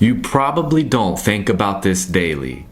You probably don't think about this daily,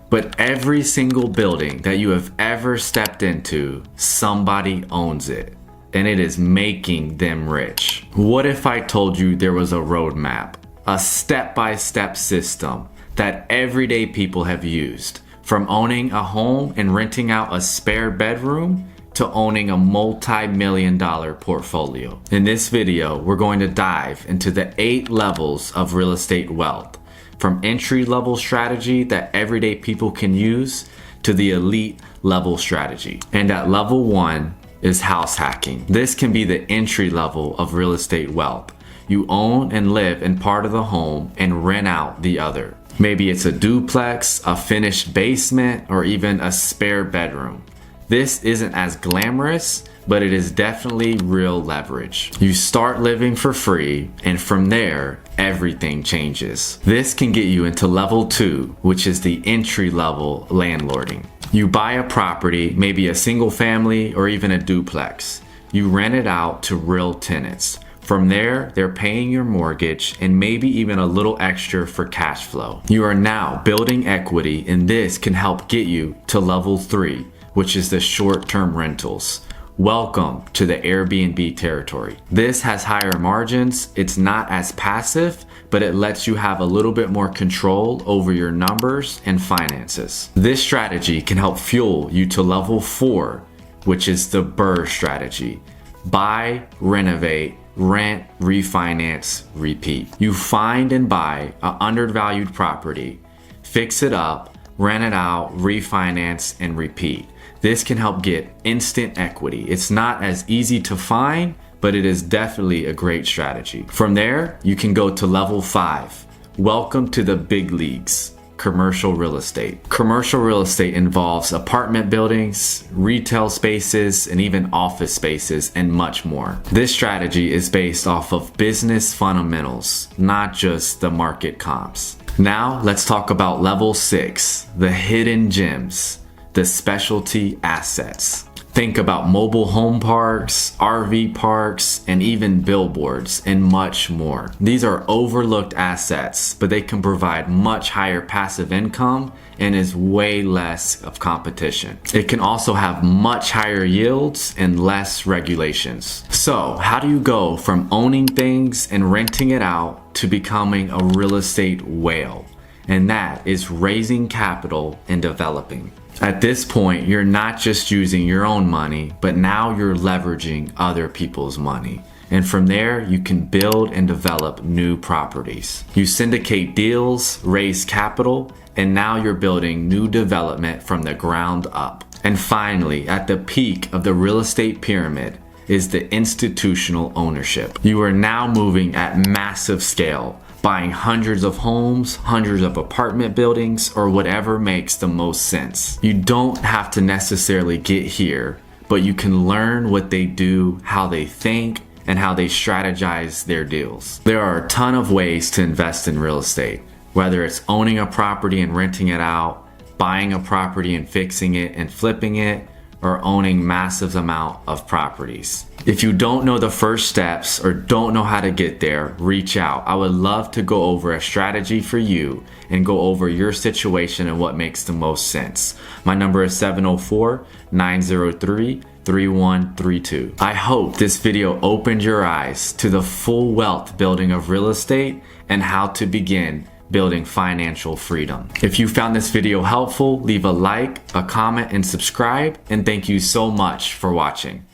but every single building that you have ever stepped into, somebody owns it, and it is making them rich. What if I told you there was a roadmap, a step-by-step system that everyday people have used, from owning a home and renting out a spare bedroom to owning a multi-million-dollar portfolio? In this video, we're going to dive into the 8 levels of real estate wealth, from entry-level strategy that everyday people can use to the elite level strategy. And at level 1 is house hacking. This can be the entry level of real estate wealth. You own and live in part of the home and rent out the other. Maybe it's a duplex, a finished basement, or even a spare bedroom. This isn't as glamorous, but it is definitely real leverage. You start living for free, and from there, everything changes. This can get you into level 2, which is the entry level landlording. You buy a property, maybe a single family or even a duplex. You rent it out to real tenants. From there, they're paying your mortgage and maybe even a little extra for cash flow. You are now building equity, and this can help get you to level 3, which is the short-term rentals. Welcome to the Airbnb territory. This has higher margins. It's not as passive, but it lets you have a little bit more control over your numbers and finances. This strategy can help fuel you to level 4, which is the BRRRR strategy. Buy, renovate, rent, refinance, repeat. You find and buy an undervalued property, fix it up, rent it out, refinance, and repeat. This can help get instant equity. It's not as easy to find, but it is definitely a great strategy. From there, you can go to level 5. Welcome to the big leagues. Commercial real estate. Commercial real estate involves apartment buildings, retail spaces, and even office spaces, and much more. This strategy is based off of business fundamentals, not just the market comps. Now, let's talk about level 6, the hidden gems, the specialty assets. Think about mobile home parks, RV parks, and even billboards, and much more. These are overlooked assets, but they can provide much higher passive income and is way less of competition. It can also have much higher yields and less regulations. So, how do you go from owning things and renting it out to becoming a real estate whale? And that is raising capital and developing. At this point, you're not just using your own money, but now you're leveraging other people's money. And from there, you can build and develop new properties. You syndicate deals, raise capital, and now you're building new development from the ground up. And finally, at the peak of the real estate pyramid is the institutional ownership. You are now moving at massive scale, buying hundreds of homes, hundreds of apartment buildings, or whatever makes the most sense. You don't have to necessarily get here, but you can learn what they do, how they think, and how they strategize their deals. There are a ton of ways to invest in real estate, whether it's owning a property and renting it out, buying a property and fixing it and flipping it, or owning massive amount of properties. If you don't know the first steps or don't know how to get there, reach out. I would love to go over a strategy for you and go over your situation and what makes the most sense. My number is 704-903-3132. I hope this video opened your eyes to the full wealth building of real estate and how to begin building financial freedom. If you found this video helpful, leave a like, a comment, and subscribe. And thank you so much for watching.